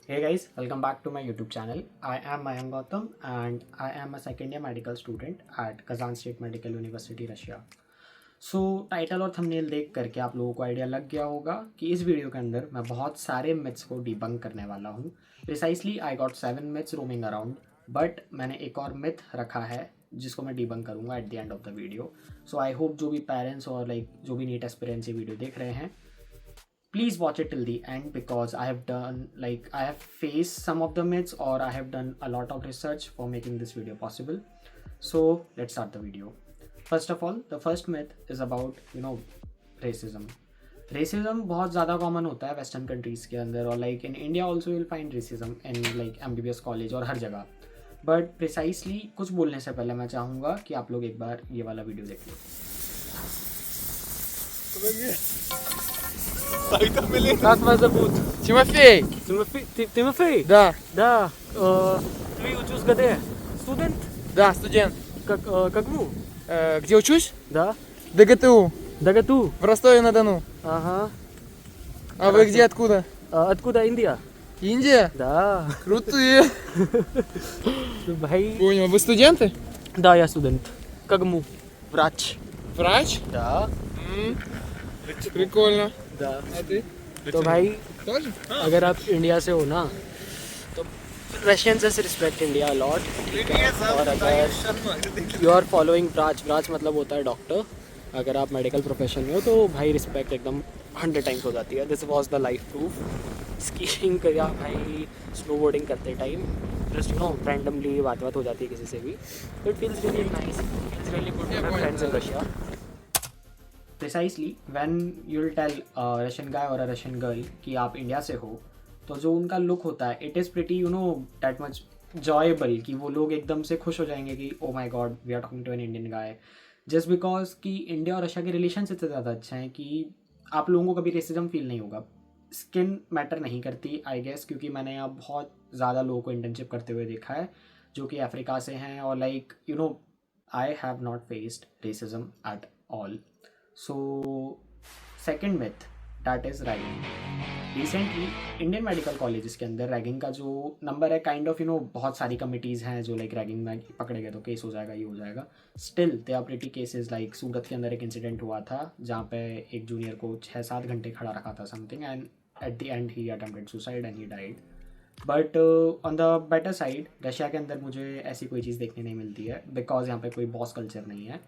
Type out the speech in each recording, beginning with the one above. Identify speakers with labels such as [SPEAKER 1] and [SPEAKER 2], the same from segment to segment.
[SPEAKER 1] Hey guys, welcome back to my YouTube channel. I am Mayank Gautam and I am a second year medical student at Kazan State Medical University, Russia. So title और thumbnail देख करके आप लोगों को idea लग गया होगा कि इस वीडियो के अंदर मैं बहुत सारे मिथ्स को डिबंक करने वाला हूँ. Precisely I got 7 myths roaming around, but मैंने एक और मिथ रखा है जिसको मैं डिबंक करूँगा eight the end of the video. So I hope जो भी पेरेंट्स और जो भी नीट एस्पिरेंट्स ये वीडियो देख रहे हैं, please watch it till the end because I have faced some of the myths or I have done a lot of research for making this video possible. So let's start the video. First of all, the first myth is about racism. Racism बहुत ज़्यादा common होता है western countries के अंदर, और in India also will find racism in MBBS college और हर जगह. But precisely कुछ बोलने से पहले मैं चाहूँगा कि आप लोग एक बार ये वाला वीडियो देख लो.
[SPEAKER 2] Как вас зовут? Тимофей.
[SPEAKER 1] Тимофей?
[SPEAKER 2] Да,
[SPEAKER 1] Да. Ты учусь где? Студент?
[SPEAKER 2] да, студент.
[SPEAKER 1] Как вы?
[SPEAKER 2] Где учусь?
[SPEAKER 1] Да.
[SPEAKER 2] ДГТУ,
[SPEAKER 1] Дагату.
[SPEAKER 2] в Ростове-на-Дону.
[SPEAKER 1] Ага.
[SPEAKER 2] А вы где, откуда?
[SPEAKER 1] Откуда Индия?
[SPEAKER 2] Индия?
[SPEAKER 1] Да.
[SPEAKER 2] Крутые.
[SPEAKER 1] भाई.
[SPEAKER 2] Понял. Вы студенты?
[SPEAKER 1] Да, я студент. Кагму. Врач.
[SPEAKER 2] Врач?
[SPEAKER 1] Да.
[SPEAKER 2] Прикольно.
[SPEAKER 1] Да.
[SPEAKER 2] А ты?
[SPEAKER 1] तो भाई
[SPEAKER 2] Тоже?
[SPEAKER 1] अगर आप इंडिया से हो ना तो रशियन से रिस्पेक्ट इंडिया लॉट. ठीक है. और अगर यू आर फॉलोइंग व्राच मतलब होता है डॉक्टर. अगर आप मेडिकल प्रोफेशन में हो तो भाई रिस्पेक्ट एकदम 100 टाइम्स हो जाती है. This was the life proof. Skiing या भाई स्नो बोर्डिंग करते टाइम जस्ट रैंडमली बात हो जाती है किसी से भी. तो it feels really nice. It's really good to have friends in Russia. Precisely when you will tell Russian guy और अ रशियन गर्ल कि आप इंडिया से हो, तो जो उनका लुक होता है it is pretty that much joyable कि वो लोग एकदम से खुश हो जाएंगे कि oh my god we are talking to an Indian guy. Just because कि इंडिया और रशिया के रिलेशन इतने ज़्यादा अच्छे हैं कि आप लोगों को कभी रेसिज्म फील नहीं होगा. स्किन मैटर नहीं करती आई गेस, क्योंकि मैंने यहाँ बहुत ज़्यादा लोगों को इंटर्नशिप करते हुए देखा है जो कि अफ्रीका से हैं, और I have not faced racism at all. So, second myth, that is ragging. Recently, Indian medical colleges के अंदर रैगिंग का जो नंबर है बहुत सारी कमिटीज़ हैं जो रैगिंग में पकड़े गए तो केस हो जाएगा, ये हो जाएगा. Still they are pretty cases. Surat के अंदर एक इंसिडेंट हुआ था जहाँ पे एक जूनियर को 6-7 घंटे खड़ा रखा था something, and eight the and he attempted suicide and he died. But on the better side Russia के अंदर मुझे ऐसी कोई चीज़ देखने नहीं मिलती है बिकॉज यहाँ पे कोई बॉस कल्चर नहीं है.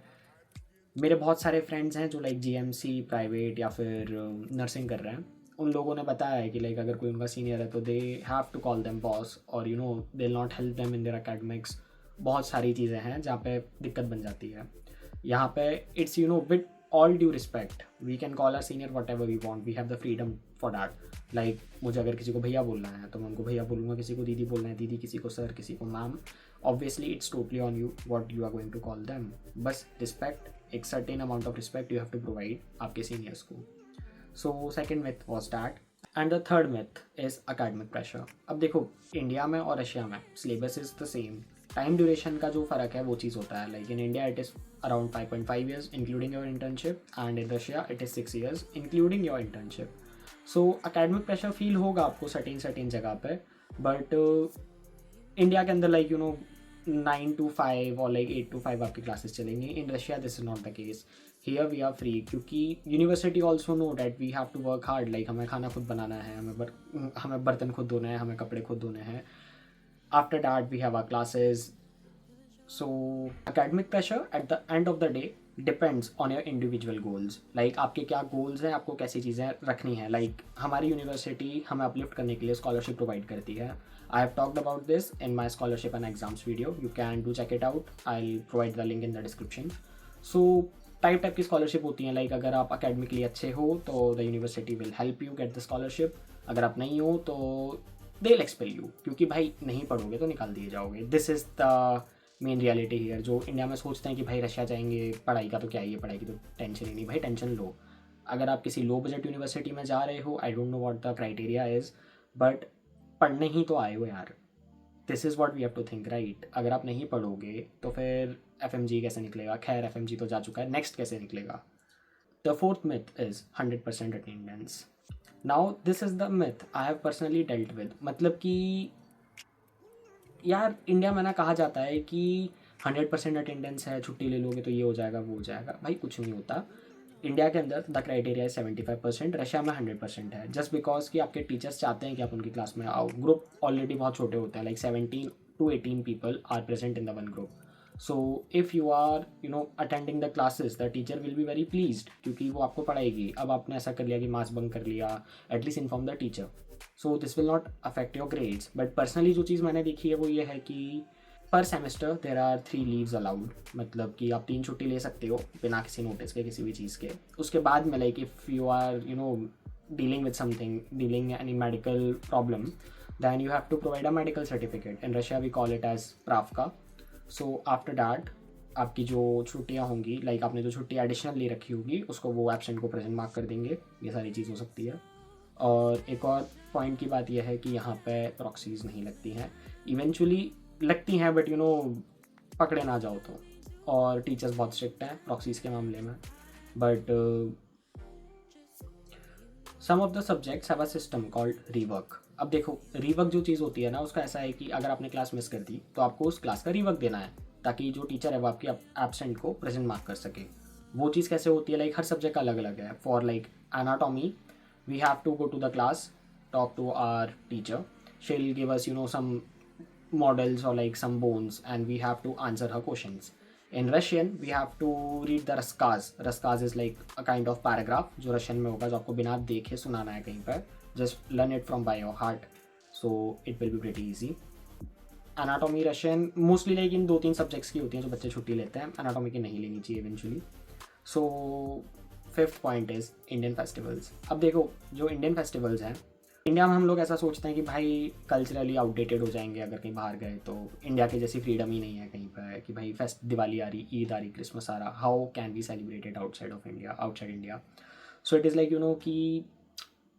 [SPEAKER 1] मेरे बहुत सारे फ्रेंड्स हैं जो GMC प्राइवेट या फिर नर्सिंग कर रहे हैं. उन लोगों ने बताया है कि अगर कोई उनका सीनियर है तो they have to call them boss, और they not help them in their academics. बहुत सारी चीज़ें हैं जहाँ पे दिक्कत बन जाती है. यहाँ पे it's with all due respect we can call our senior whatever we want. We have the freedom for that. मुझे अगर किसी को भैया बोलना है तो मैं उनको भैया बोलूँगा, किसी को दीदी बोलना है दीदी, किसी को सर, किसी को ma'am. Obviously it's totally on you what you are going to call them. बस रिस्पेक्ट, एक certain amount of respect you have to provide आपके सीनियर्स को. So second myth was that. And the third myth is academic pressure. अब देखो, India में और Russia में syllabus is the same. Time duration का जो फ़र्क है वो चीज़ होता है. In India it is around 5.5 years including your internship, and in Russia it is 6 years including your internship. So academic pressure feel होगा आपको सर्टेन जगह पे, बट इंडिया के अंदर 9 to 5 और 8 to 5 आपकी क्लासेस चलेंगी. In Russia this is not the case. Here we are free, क्योंकि university also know that we have to work hard. हमें खाना खुद बनाना है, हमें बर्तन खुद धोने हैं, हमें कपड़े खुद धोने हैं. After that we have our classes. So academic pressure at the end of the day depends on your individual goals. आपके क्या गोल्स हैं, आपको कैसी चीज़ें रखनी है. हमारी यूनिवर्सिटी हमें अपलिफ्ट करने के लिए स्कॉलरशिप प्रोवाइड करती है. I have talked about this in my scholarship and exams video. You can do check it out. I'll provide the link in the description. So type की स्कॉलरशिप होती हैं. अगर आप अकेडमिकली अच्छे हो तो the university will help you get the scholarship. अगर आप नहीं हो तो दे विल एक्सपेल यू, क्योंकि भाई नहीं पढ़ोगे तो निकाल दिए जाओगे. This is the main reality here. जो इंडिया में सोचते हैं कि भाई रशिया जाएंगे, पढ़ाई का तो क्या ही है, पढ़ाई की तो टेंशन ही नहीं. भाई टेंशन लो. अगर आप किसी लो बजट यूनिवर्सिटी में जा रहे हो, I don't know what the criteria is, but पढ़ने ही तो आए हो यार. This is what we have to think, right. अगर आप नहीं पढ़ोगे तो फिर FMG कैसे निकलेगा. खैर FMG तो जा चुका है, नेक्स्ट कैसे निकलेगा. The fourth myth is 100% attendance. Now this is the myth I have personally dealt with, मतलब कि यार इंडिया में ना कहा जाता है कि 100% अटेंडेंस है, छुट्टी ले लोगे तो ये हो जाएगा वो हो जाएगा। भाई कुछ नहीं होता। इंडिया के अंदर द क्राइटेरिया है 75%, रशिया में 100% है, जस्ट बिकॉज कि आपके टीचर्स चाहते हैं कि आप उनकी क्लास में आओ। ग्रुप ऑलरेडी बहुत छोटे होते हैं, like 17 to 18 people are present in the one group. So if you are attending the classes, the teacher will be very pleased, क्योंकि वो आपको पढ़ाएगी। अब आपने ऐसा कर लिया कि मास बंक कर लिया, at least inform the teacher, so this will not affect your grades. But personally जो चीज़ मैंने देखी है वो ये है कि पर semester there are 3 leaves allowed, मतलब कि आप 3 छुट्टी ले सकते हो बिना किसी नोटिस के, किसी भी चीज़ के। उसके बाद में like if you are dealing with something, dealing any medical problem, then you have to provide a medical certificate. In Russia we call it as pravka. So after that आपकी जो छुट्टियाँ होंगी, लाइक आपने जो छुट्टी एडिशनल ले रखी होगी उसको वो एब्सेंट को प्रेजेंट मार्क कर देंगे। ये सारी चीज़ हो सकती है। और एक और पॉइंट की बात यह है कि यहाँ पे प्रॉक्सीज नहीं लगती हैं। इवेंचुअली लगती हैं बट पकड़े ना जाओ तो। और टीचर्स बहुत स्ट्रिक्ट हैं प्रॉक्सीज के मामले में। But some of the subjects have a system called rework. अब देखो रीवर्क जो चीज़ होती है ना, उसका ऐसा है कि अगर आपने क्लास मिस कर दी तो आपको उस क्लास का रीवर्क देना है, ताकि जो टीचर है वो आपकी एब्सेंट को प्रेजेंट मार्क कर सके। वो चीज़ कैसे होती है, लाइक हर सब्जेक्ट का अलग अलग है। For like anatomy we have to go to the class, talk to our teacher, she'll give us some models or like some bones, and we have to answer her questions. In Russian we have to read the raskaz is like a kind of paragraph जो Russian में होगा, जो आपको बिना देखे सुनाना है कहीं पर। just learn it from by your heart, so it will be pretty easy. Anatomy Russian mostly like in 2-3 subjects की होती हैं जो बच्चे छुट्टी लेते हैं, एनाटॉमी की नहीं लेनी चाहिए eventually. So fifth point is Indian festivals. अब देखो जो इंडियन फेस्टिवल्स हैं, इंडिया में हम लोग ऐसा सोचते हैं कि भाई कल्चरली आउटडेटेड हो जाएंगे अगर कहीं बाहर गए तो। इंडिया के जैसी फ्रीडम ही नहीं है कहीं पर कि भाई फेस्ट दिवाली आ रही, ईद आ रही, क्रिसमस आ रहा, how can be celebrated outside of India, outside India. So it is like कि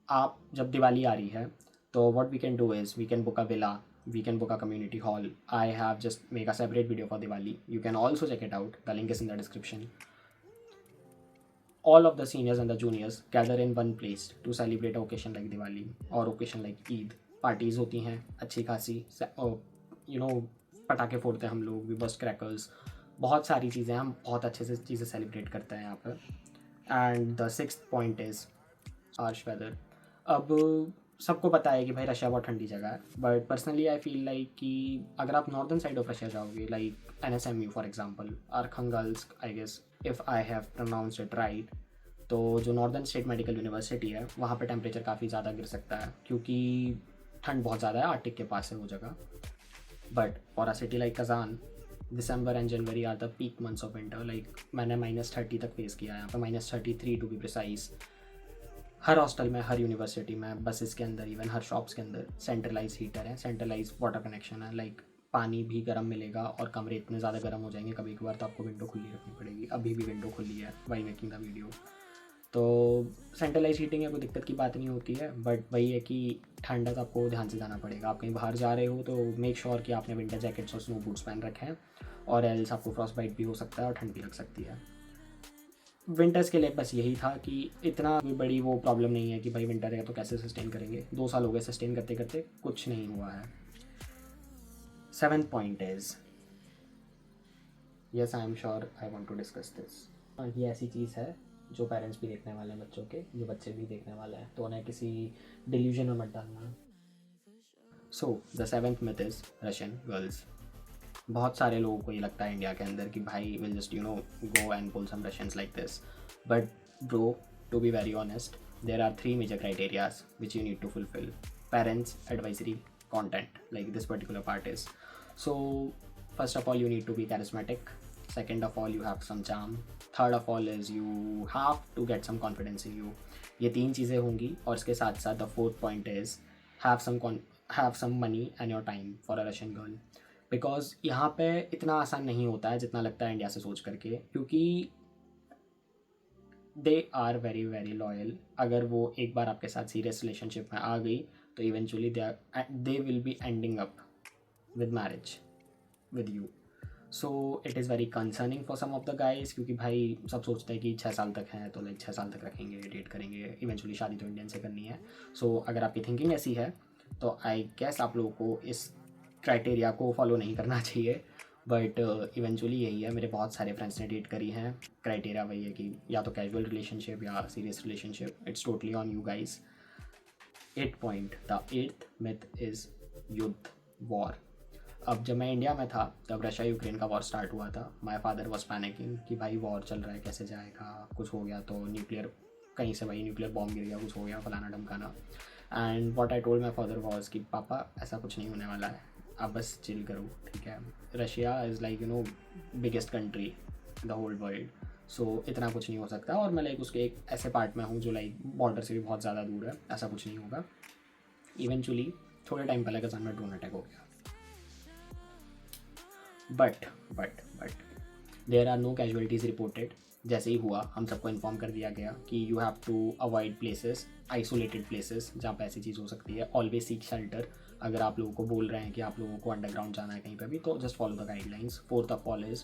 [SPEAKER 1] आप जब दिवाली आ रही है तो what we can do is we can book a villa, we can book a community hall. I have just make a separate video for Diwali, you can also check it out, the link is in the description. All of the seniors and the juniors gather in one place to celebrate a occasion like Diwali or occasion like Eid. Parties होती हैं अच्छी खासी, पटाखे फोड़ते हैं हम लोग, we bast crackers, बहुत सारी चीज़ें हम बहुत अच्छे से चीज़ें सेलिब्रेट करते हैं यहाँ पर। And the sixth point is harsh weather. अब सबको पता है कि भाई रशिया बहुत ठंडी जगह है, but personally I feel like कि अगर आप नॉर्दर्न साइड ऑफ रशिया जाओगे, like NSMU for example, Arkhangelsk I guess if I have pronounced it right, तो जो नॉर्दर्न स्टेट मेडिकल यूनिवर्सिटी है वहाँ पे टेम्परेचर काफ़ी ज़्यादा गिर सकता है, क्योंकि ठंड बहुत ज़्यादा है, आर्टिक के पास है वो जगह। But for a city like Kazan, December and January are the peak months of winter. Like मैंने -30 तक फेस किया है यहाँ पे, -33 टू बी प्रिसाइज। हर हॉस्टल में, हर यूनिवर्सिटी में, बसेस के अंदर, इवन हर शॉप्स के अंदर सेंट्रलाइज हीटर है, सेंट्रलाइज वाटर कनेक्शन है। लाइक पानी भी गर्म मिलेगा और कमरे इतने ज़्यादा गर्म हो जाएंगे कभी कभार तो आपको विंडो खुली रखनी पड़ेगी। अभी भी विंडो खुली है वाइल मेकिंग द वीडियो। तो सेंट्रलाइज हीटिंग है, कोई दिक्कत की बात नहीं होती है, बट वही है कि ठंडा तो आपको ध्यान से जाना पड़ेगा। आप कहीं बाहर जा रहे हो तो मेक श्योर कि आपने विंटर जैकेट्स और स्नो बूट्स पहन रखे हैं, और एल्स आपको फ्रॉस्ट बाइट भी हो सकता है और ठंड भी लग सकती है। विंटर्स के लिए बस यही था कि इतना कोई बड़ी वो प्रॉब्लम नहीं है कि भाई विंटर है तो कैसे सस्टेन करेंगे। 2 साल हो गए सस्टेन करते करते, कुछ नहीं हुआ है। 7th point is, yes I am sure I want to discuss this. ये ऐसी चीज़ है जो पेरेंट्स भी देखने वाले हैं बच्चों के, जो बच्चे भी देखने वाले हैं, तो उन्हें किसी डिल्यूजन में मत डालना। So the 7th myth is Russian girls. बहुत सारे लोगों को ये लगता है इंडिया के अंदर कि भाई will just go and pull some Russians like this, but bro to be very honest there are 3 major criterias which you need to fulfil. Parents, advisory, content, like this particular part is. So first of all you need to be charismatic, second of all you have some charm, third of all is you have to get some confidence in you. ये 3 चीज़ें होंगी, और इसके साथ साथ the 4th point is have some money and your time for a Russian girl, because यहाँ पे इतना आसान नहीं होता है जितना लगता है इंडिया से सोच करके, क्योंकि they are very very loyal. अगर वो एक बार आपके साथ सीरियस रिलेशनशिप में आ गई तो eventually they will be ending up with marriage with you. So it is very concerning for some of the guys, क्योंकि भाई सब सोचते हैं कि 6 साल तक हैं तो लाइक 6 साल तक रखेंगे, डेट करेंगे, इवेंचुअली शादी तो इंडियन से करनी है. सो अगर आपकी थिंकिंग ऐसी है तो आई गेस आप लोगों को इस क्राइटेरिया को फॉलो नहीं करना चाहिए. बट इवेंचुअली यही है, मेरे बहुत सारे फ्रेंड्स ने डेट करी हैं. क्राइटेरिया वही है कि या तो कैजुअल रिलेशनशिप या serious relationship. It's totally on you guys. 8th point, the 8th myth is युद्ध, वॉर. अब जब मैं इंडिया में था तब रशिया यूक्रेन का वॉर स्टार्ट हुआ था. माय फादर वाज पैनिकिंग कि भाई वॉर चल रहा है, कैसे जाएगा, कुछ हो गया तो न्यूक्लियर, कहीं से भाई न्यूक्लियर बॉम्ब गिर गया, कुछ हो गया, फलाना ढमकाना. And what I told my father was कि पापा ऐसा कुछ नहीं होने वाला है, आप बस चिल करो, ठीक है. Russia is like biggest country in the whole world. So इतना कुछ नहीं हो सकता. और मैं लाइक उसके एक ऐसे पार्ट में हूँ जो लाइक बॉर्डर से भी बहुत ज़्यादा दूर है, ऐसा कुछ नहीं होगा. इवेंचुअली थोड़े टाइम पहले कज़न में ड्रोन अटैक हो गया. But there are no casualties reported. जैसे ही हुआ हम सबको इन्फॉर्म कर दिया गया कि you have to avoid places, isolated places जहाँ पे ऐसी चीज़ हो सकती है. Always seek shelter. अगर आप लोगों को बोल रहे हैं कि आप लोगों को अंडरग्राउंड जाना है कहीं पे भी, तो just follow the guidelines. 4th of all is,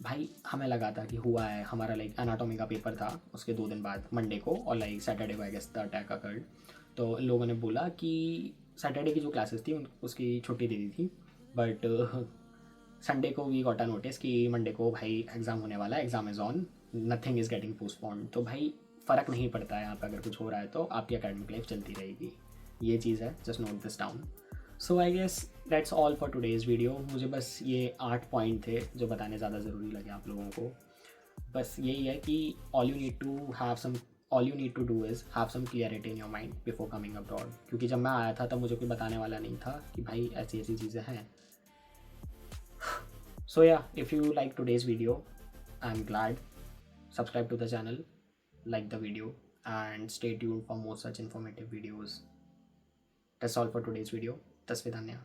[SPEAKER 1] भाई हमें लगा था कि हुआ है, हमारा लाइक एनाटॉमी का पेपर था उसके 2 दिन बाद मंडे को, और लाइक सैटरडे को I guess the attack occurred. तो इन लोगों ने बोला कि सैटरडे की जो क्लासेस थी उसकी छुट्टी दे दी थी. बट संडे को वी गॉट अ नोटिस कि मंडे को भाई एग्ज़ाम होने वाला है, exam is on, nothing is getting postponed. तो भाई फ़र्क नहीं पड़ता है यहाँ पे, अगर कुछ हो रहा है तो आपकी एकेडमिक लाइफ चलती रहेगी. ये चीज़ है, just note this down. So I guess that's all for today's video. मुझे बस ये 8 पॉइंट थे जो बताने ज़्यादा ज़रूरी लगे आप लोगों को. बस यही है कि all you need to do is have some clarity in your mind before coming abroad. क्योंकि जब मैं आया था तब मुझे कोई बताने वाला नहीं था कि भाई ऐसी ऐसी चीज़ें हैं. So yeah, if you like today's video, I'm glad. Subscribe to the channel, like the video, and stay tuned for more such informative videos. That's all for today's video. Tasvidanya.